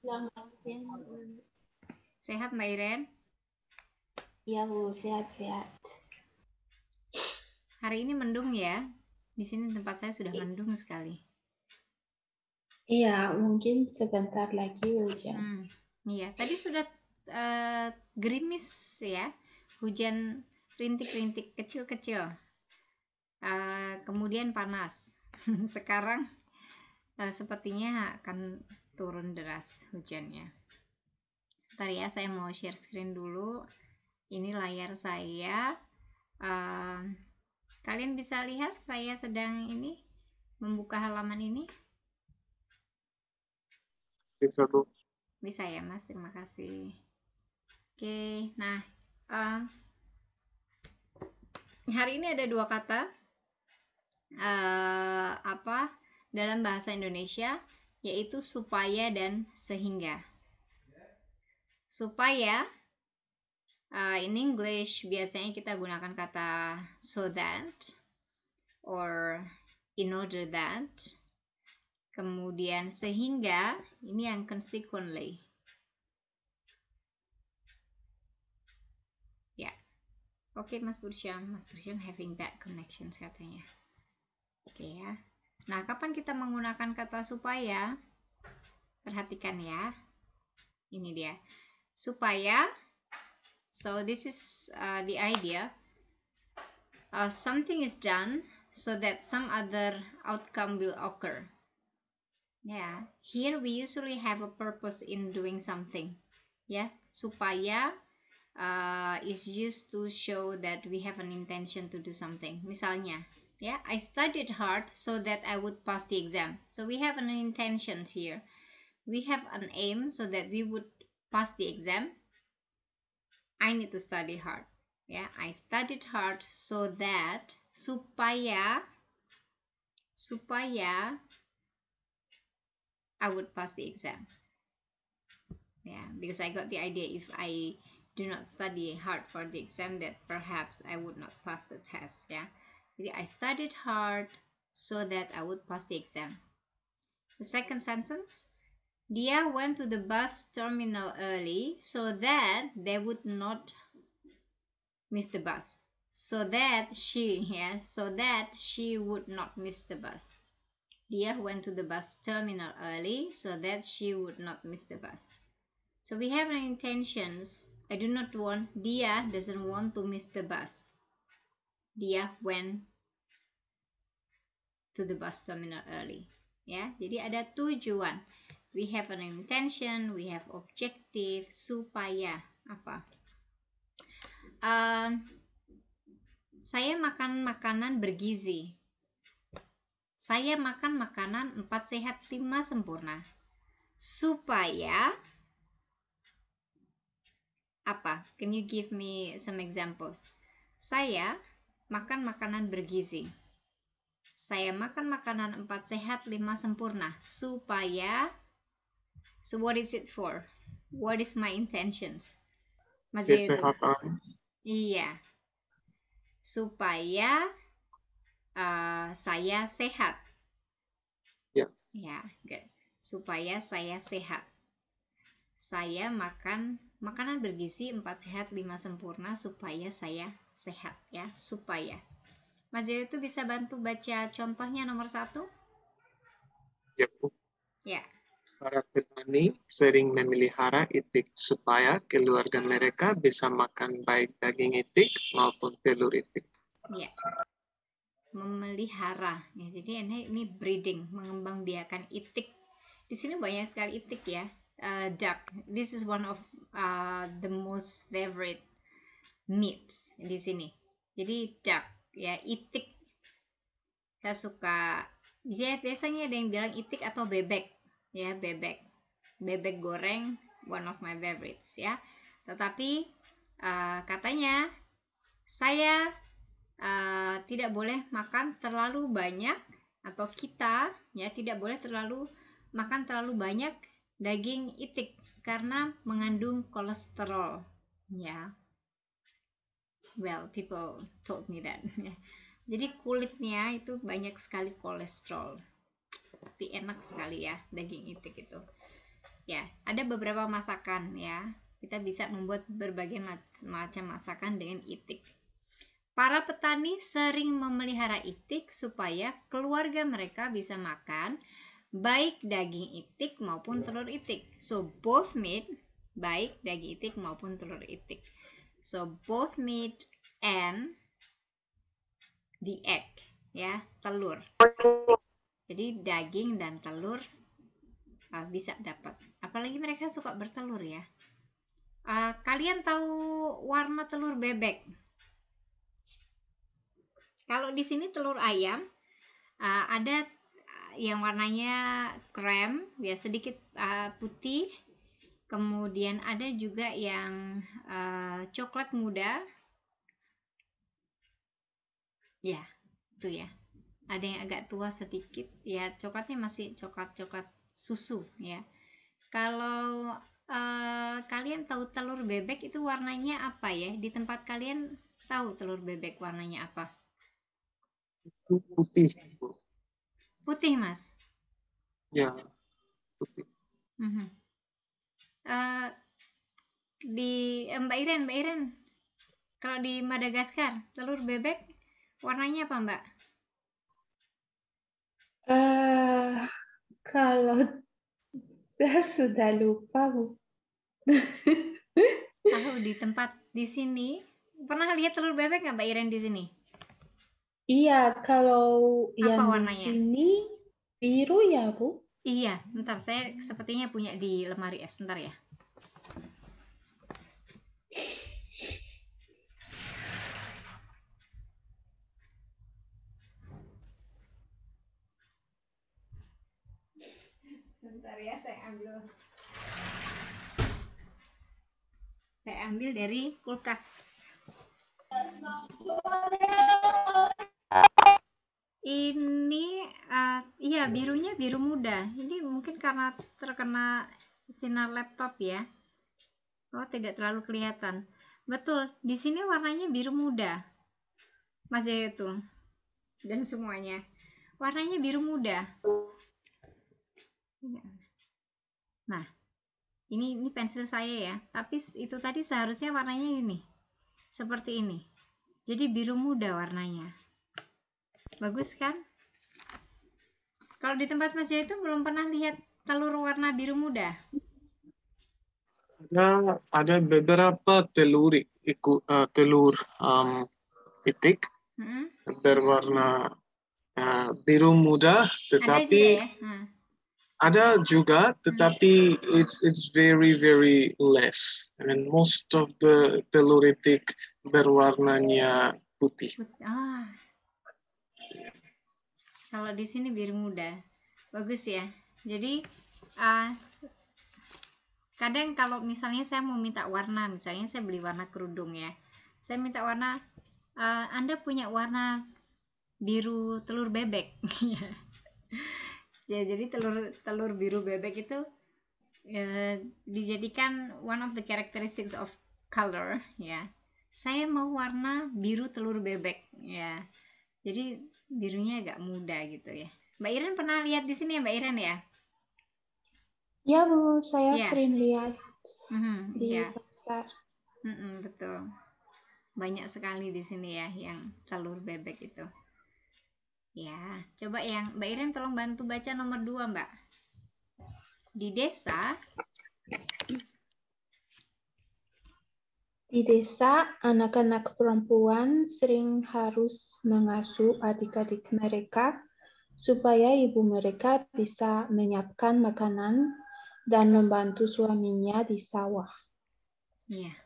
Selamat siang, Bu. Sehat Mbak Iren? Iya, Bu, sehat-sehat. Hari ini mendung ya. Di sini tempat saya sudah I- mendung sekali. Iya, mungkin sebentar lagi hujan. Iya, tadi sudah gerimis ya. Hujan rintik-rintik kecil-kecil. Kemudian panas. Sekarang sepertinya akan turun deras hujannya. Ntar ya, saya mau share screen dulu. Ini layar saya. Eh, Kalian bisa lihat saya sedang ini membuka halaman ini. Bisa, Bu. Bisa ya Mas, terima kasih. Oke, nah eh, hari ini ada dua kata dalam bahasa Indonesia, yaitu supaya dan sehingga. Supaya in English biasanya kita gunakan kata so that or in order that. Kemudian sehingga ini yang consequently. Ya. Oke, Mas Bursyam having bad connections katanya. Oke ya. Nah, kapan kita menggunakan kata supaya? Perhatikan ya. Ini dia. Supaya, so this is the idea. Something is done so that some other outcome will occur. Yeah, here we usually have a purpose in doing something. Yeah, supaya is used to show that we have an intention to do something. Misalnya, yeah, I studied hard so that I would pass the exam. So we have an intention here. We have an aim so that we would pass the exam. I need to study hard. Yeah, I studied hard so that supaya I would pass the exam. Yeah, because I got the idea if I do not study hard for the exam that perhaps I would not pass the test. Yeah, jadi I studied hard so that I would pass the exam. The second sentence, Dia went to the bus terminal early so that they would not miss the bus. So that she would not miss the bus. Dia went to the bus terminal early so that she would not miss the bus. So we have an intentions. Dia doesn't want to miss the bus. Dia went to the bus terminal early. Ya, jadi ada tujuan. We have an intention, we have objective, supaya apa? Saya makan makanan bergizi. Saya makan makanan 4 sehat 5 sempurna. Supaya apa? Can you give me some examples? Saya makan makanan bergizi. Saya makan makanan 4 sehat 5 sempurna. Supaya, so what is it for? What is my intentions? Mas Jaya itu. Kesehatan. Iya. Supaya saya sehat. Ya. Ya, good. Supaya saya sehat. Saya makan makanan bergizi 4 sehat 5 sempurna supaya saya sehat ya, supaya. Mas Joyo itu bisa bantu baca contohnya nomor 1? Ya, Bu. Ya. Para petani sering memelihara itik supaya keluarga mereka bisa makan baik daging itik maupun telur itik. Ya. Memelihara. Ya, jadi ini breeding, mengembangbiakan itik. Di sini banyak sekali itik ya. Duck. This is one of the most favorite meats di sini. Jadi duck ya, itik. Saya suka. Ya, biasanya ada yang bilang itik atau bebek. Ya, bebek goreng, one of my favorites ya. Tetapi katanya saya tidak boleh makan terlalu banyak, atau kita ya tidak boleh makan terlalu banyak daging itik karena mengandung kolesterol ya. Well, people told me that. Jadi kulitnya itu banyak sekali kolesterol. Tapi enak sekali ya daging itik itu. Ya, ada beberapa masakan ya. Kita bisa membuat berbagai macam masakan dengan itik. Para petani sering memelihara itik supaya keluarga mereka bisa makan baik daging itik maupun telur itik. So both meat, baik daging itik maupun telur itik. So both meat and the egg, ya, telur. Jadi daging dan telur bisa dapat. Apalagi mereka suka bertelur ya. Kalian tahu warna telur bebek? Kalau di sini telur ayam ada yang warnanya krem, ya sedikit putih. Kemudian ada juga yang coklat muda. Ya, itu ya. Ada yang agak tua sedikit, ya coklatnya masih coklat susu ya. Kalau kalian tahu telur bebek itu warnanya apa ya? Di tempat kalian tahu telur bebek warnanya apa? Putih. Putih, Mas. Ya, putih. Di Mbak Iren, kalau di Madagaskar telur bebek warnanya apa, Mbak? Kalau saya sudah lupa, Bu. Tahu di tempat di sini pernah lihat telur bebek nggak, Mbak Iren, di sini? Iya, kalau Apa yang di warnanya? sini biru ya, Bu? Iya, bentar, saya sepertinya punya di lemari es, bentar ya. Bentar ya, saya ambil dari kulkas. Ini iya, birunya biru muda. Ini mungkin karena terkena sinar laptop ya. Oh, tidak terlalu kelihatan. Betul, di sini warnanya biru muda. Mas Jaya itu. Dan semuanya. Warnanya biru muda. Nah, ini pensil saya ya. Tapi itu tadi seharusnya warnanya ini. Seperti ini. Jadi biru muda warnanya. Bagus kan? Kalau di tempat Mas Jaya itu belum pernah lihat telur warna biru muda. Ada beberapa telur itik berwarna biru muda, tetapi ada juga, tetapi it's very very less. And most of the telur itik berwarnanya putih. Kalau di sini biru muda, bagus ya. Jadi kadang kalau misalnya saya mau minta warna, misalnya saya beli warna kerudung ya, saya minta warna, Anda punya warna biru telur bebek. Ya, jadi telur biru bebek itu dijadikan one of the characteristics of color ya. Saya mau warna biru telur bebek ya. Jadi birunya agak muda gitu ya. Mbak Iren pernah lihat di sini ya, Mbak Iren ya? Ya, Bu, saya sering lihat di ya. pasar. Betul. Banyak sekali di sini ya yang telur bebek itu. Ya, coba yang Mbak Iren tolong bantu baca nomor 2, Mbak. Di desa, anak-anak perempuan sering harus mengasuh adik-adik mereka supaya ibu mereka bisa menyiapkan makanan dan membantu suaminya di sawah. Iya.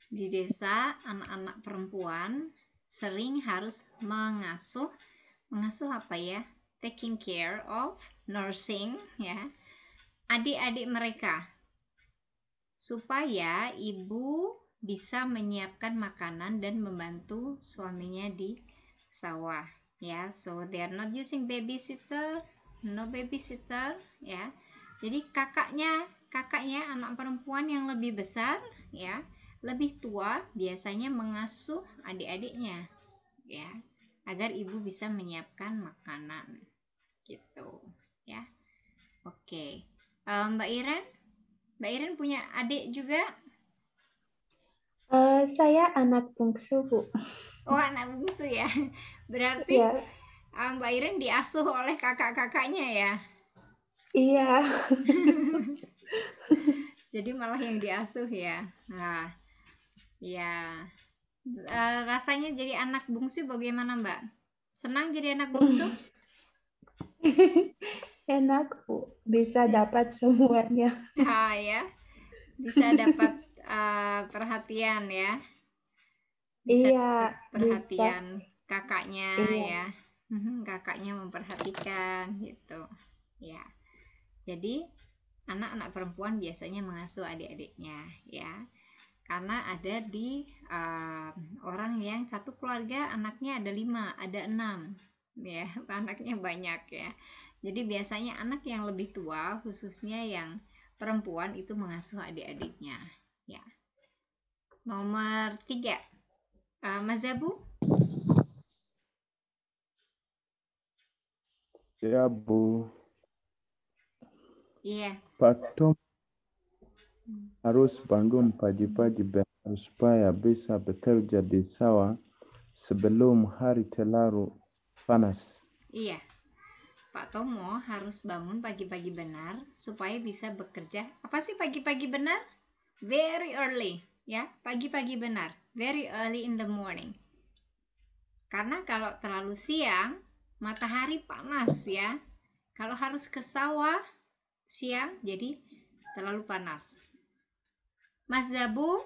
Di desa, anak-anak perempuan sering harus mengasuh apa ya? Taking care of, nursing ya, adik-adik mereka supaya ibu bisa menyiapkan makanan dan membantu suaminya di sawah ya. So they are not using babysitter, no babysitter ya. Jadi kakaknya anak perempuan yang lebih besar ya, lebih tua, biasanya mengasuh adik-adiknya ya, agar ibu bisa menyiapkan makanan gitu ya. Oke. Mbak Iren, Mbak Iren punya adik juga? Saya anak bungsu, Bu. Oh, anak bungsu ya. Berarti Ya, Mbak Iren diasuh oleh kakak-kakaknya ya. iya. Jadi malah yang diasuh ya. Nah, ya. Rasanya jadi anak bungsu bagaimana, Mbak? Senang jadi anak bungsu? Enak, Bu. Bisa dapat semuanya. Ya, bisa dapat perhatian ya. Bisa Iya, dapat bisa. perhatian kakaknya Iya. ya. Kakaknya memperhatikan gitu. Ya. Jadi anak-anak perempuan biasanya mengasuh adik-adiknya ya. Karena ada di orang yang satu keluarga anaknya ada 5, ada 6 ya, anaknya banyak ya. Jadi biasanya anak yang lebih tua, khususnya yang perempuan, itu mengasuh adik-adiknya ya. Nomor 3, Mas Zabu. Ya, Bu. Iya. Pak Tom harus bangun pagi-pagi supaya bisa bekerja di sawah sebelum hari terlalu panas. Iya, Pak Tomo harus bangun pagi-pagi benar supaya bisa bekerja. Apa sih pagi-pagi benar? Very early ya, pagi-pagi benar, very early in the morning. Karena kalau terlalu siang matahari panas ya. Kalau harus ke sawah siang jadi terlalu panas. Mas Zabu,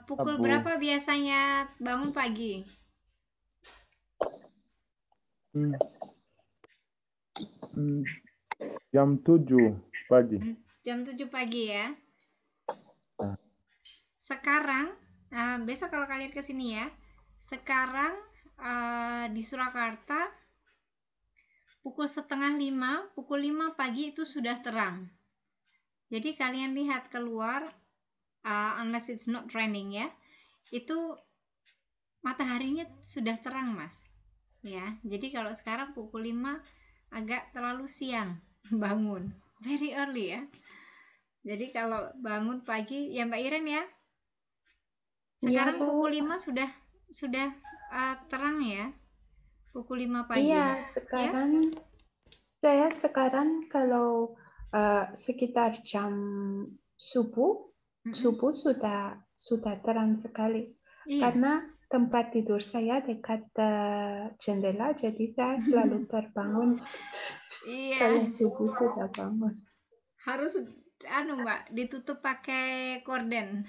pukul Bu. berapa biasanya bangun pagi? Jam 7 pagi. Jam 7 pagi ya. Nah. Sekarang besok kalau kalian kesini ya. Sekarang di Surakarta pukul 4:30, pukul 5 pagi itu sudah terang. Jadi kalian lihat keluar, unless it's not raining ya, itu mataharinya sudah terang, Mas. Ya, jadi kalau sekarang pukul 5 agak terlalu siang bangun. Very early ya. Jadi kalau bangun pagi ya Mbak Iren ya. Sekarang Iya, Bu. pukul 5 sudah terang ya. Pukul 5 pagi. Iya, sekarang saya sekarang kalau sekitar jam subuh sudah terang sekali. Iya. Karena tempat tidur saya dekat jendela, jadi saya selalu terbangun Iya. kalau subuh sudah bangun. Harus Mbak, ditutup pakai korden.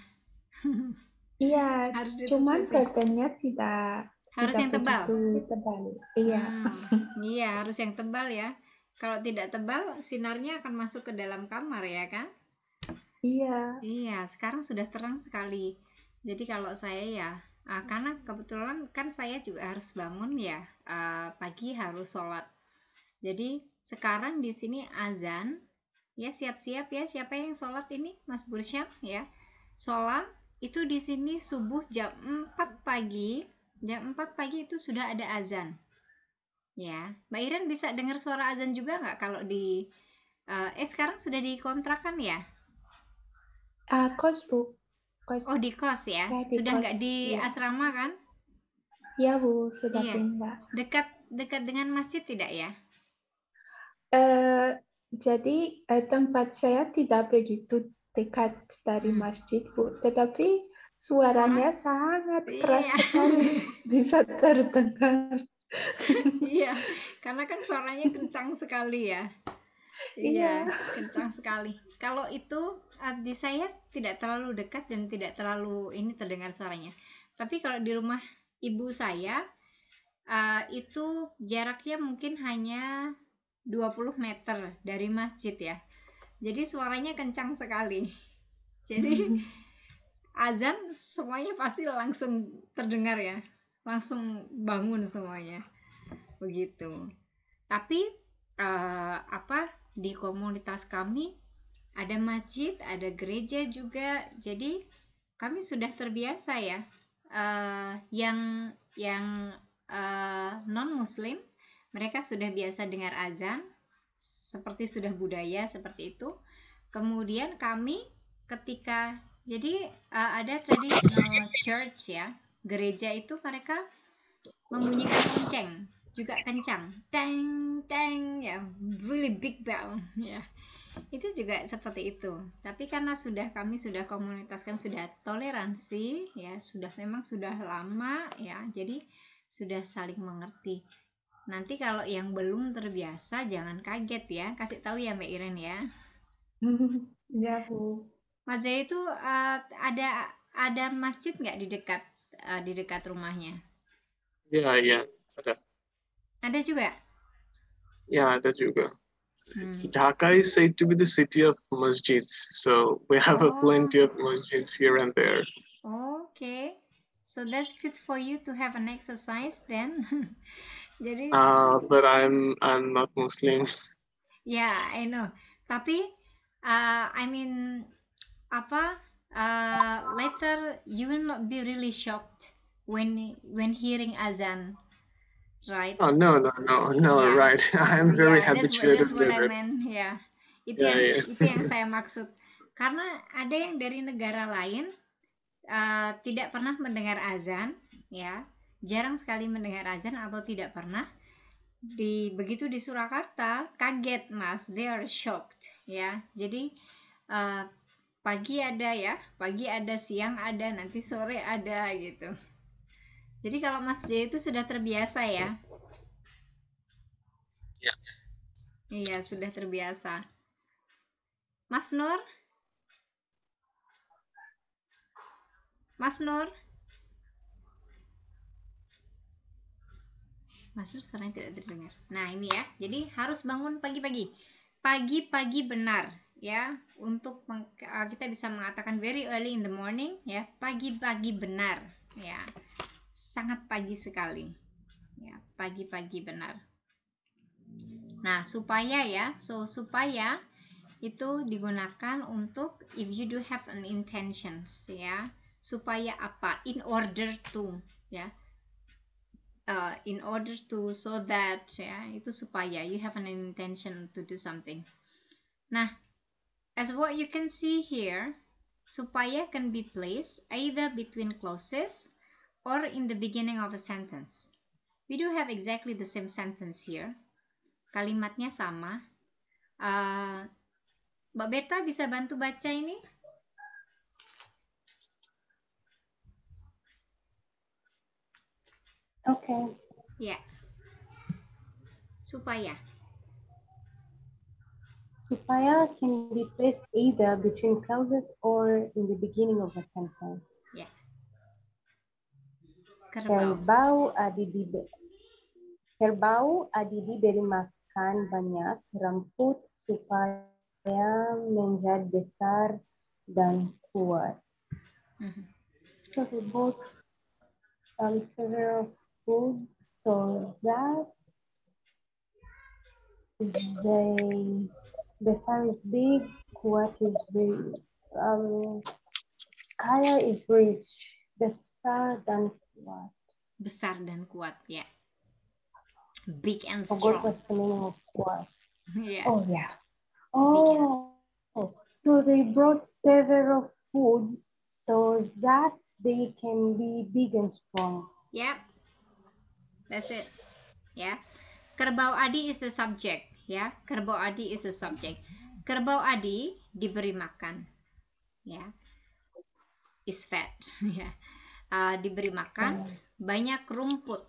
Iya, Harus cuman ditutup ya. kordennya tidak Harus yang tebal. begitu tebal. Iya. Iya, harus yang tebal ya. Kalau tidak tebal, sinarnya akan masuk ke dalam kamar ya kan? Iya. Iya, sekarang sudah terang sekali. Jadi kalau saya ya, karena kebetulan kan saya juga harus bangun ya, pagi harus sholat. Jadi sekarang di sini azan, ya siap-siap ya, siapa yang sholat ini, Mas Bursyam ya. Sholat itu di sini subuh jam 4 pagi. Jam 4 pagi itu sudah ada azan. Ya, Mbak Iren bisa dengar suara azan juga nggak kalau di sekarang sudah dikontrakan ya? Kos, Bu. Kos. Oh, di kos ya. Saya di Sudah kos, nggak di iya. asrama kan? Iya, Bu, sudah Iya. pindah. Dekat dengan masjid tidak ya? Jadi tempat saya tidak begitu dekat dari masjid, Bu. Tetapi suaranya sangat keras Iya. sekali, bisa terdengar. Iya, karena kan suaranya kencang sekali ya. Iya, kencang sekali. Kalau itu di saya tidak terlalu dekat dan tidak terlalu ini terdengar suaranya. Tapi kalau di rumah ibu saya itu jaraknya mungkin hanya 20 meter dari masjid ya. Jadi suaranya kencang sekali. Jadi azan semuanya pasti langsung terdengar ya. Langsung bangun semuanya. Begitu. Tapi di komunitas kami ada masjid, ada gereja juga. Jadi kami sudah terbiasa ya. Yang non muslim mereka sudah biasa dengar azan, seperti sudah budaya seperti itu. Kemudian kami ketika jadi ada traditional church ya, gereja itu mereka membunyikan lonceng juga kencang, teng teng ya, really big bell ya. Itu juga seperti itu. Tapi karena kami sudah komunitas, kami sudah toleransi ya, memang sudah lama ya, jadi sudah saling mengerti. Nanti kalau yang belum terbiasa jangan kaget ya, kasih tahu ya Mbak Iren ya. Ya, Bu. Mas Jaya itu ada masjid nggak di dekat rumahnya? Ya, ada. Ada juga? Ya, ada juga. Dhaka is said to be the city of masjids, so we have a plenty of masjids here and there. Okay, so that's good for you to have an exercise then. Jadi, But I'm not Muslim. yeah, I know. Tapi, I mean, later you will not be really shocked when hearing azan, right? Oh no, Yeah. right. I'm very habituated That's what with I it. meant, ya. Yeah. Itu yang saya maksud. Karena ada yang dari negara lain tidak pernah mendengar azan, ya, jarang sekali mendengar azan atau tidak pernah. Begitu di Surakarta kaget Mas, they are shocked, ya. Jadi pagi ada, siang ada, nanti sore ada gitu. Jadi kalau Mas J itu sudah terbiasa ya? Ya. Iya, sudah terbiasa. Mas Nur? Mas Nur sekarang tidak terdengar. Nah ini ya, jadi harus bangun pagi-pagi. Pagi-pagi benar ya, untuk kita bisa mengatakan very early in the morning ya, pagi-pagi benar ya, sangat pagi sekali ya, pagi-pagi benar. Nah supaya itu digunakan untuk if you do have an intentions ya, supaya apa, in order to ya, so that ya, itu supaya you have an intention to do something. Nah, as what you can see here, supaya can be placed either between clauses or in the beginning of a sentence. We do have exactly the same sentence here. Kalimatnya sama. Mbak Berta bisa bantu baca ini? Okay. Ya. Supaya can be placed either between clauses or in the beginning of a sentence. Ya. Kerbau Adi diberi makan banyak rumput supaya menjadi besar dan kuat. So they both several food so that besar is big, kuat is very kaya is rich, besar dan kuat ya. Big and strong. Forgot what's the meaning of kuat. Yeah. Oh yeah. Oh, so they brought several food so that they can be big and strong. Yep, that's it. Ya, Kerbau Adi is the subject. Ya, Kerbau Adi is the subject. Kerbau Adi diberi makan. Ya, is fed. Ya, diberi makan banyak rumput.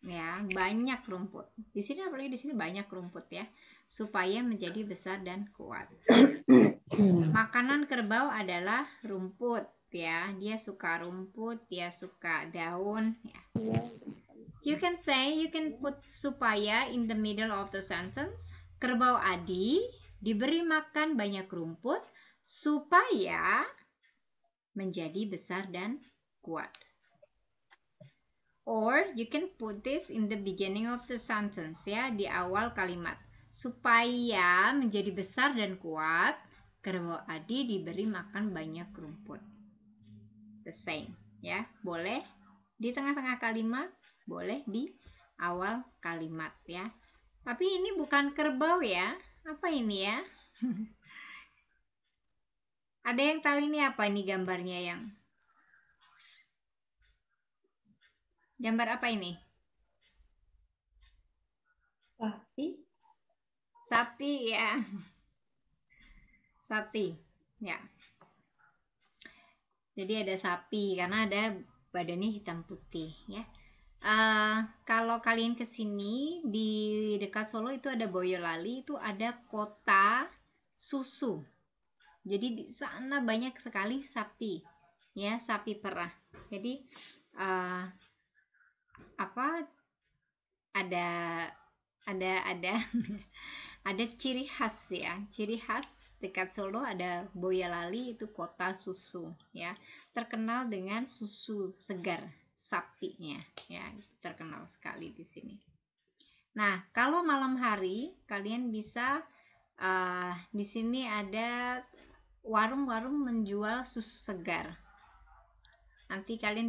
Ya, banyak rumput. Di sini apalagi di sini banyak rumput ya, supaya menjadi besar dan kuat. Makanan kerbau adalah rumput ya. Dia suka rumput, dia suka daun ya. You can put supaya in the middle of the sentence. Kerbau Adi diberi makan banyak rumput supaya menjadi besar dan kuat. Or you can put this in the beginning of the sentence ya, di awal kalimat. Supaya menjadi besar dan kuat, kerbau Adi diberi makan banyak rumput. The same ya, boleh di tengah-tengah kalimat, boleh di awal kalimat ya. Tapi ini bukan kerbau ya. Apa ini ya? Ada yang tahu ini apa ini gambarnya yang? Gambar apa ini? Sapi. Sapi ya. Sapi. Ya. Jadi ada sapi karena ada badannya hitam putih ya. Kalau kalian kesini di dekat Solo itu ada Boyolali, itu ada kota susu. Jadi di sana banyak sekali sapi, ya sapi perah. Jadi apa ada ada ada ciri khas ya, ciri khas dekat Solo ada Boyolali itu kota susu ya, terkenal dengan susu segar sapinya ya, terkenal sekali di sini. Nah kalau malam hari kalian bisa di sini ada warung-warung menjual susu segar. Nanti kalian bisa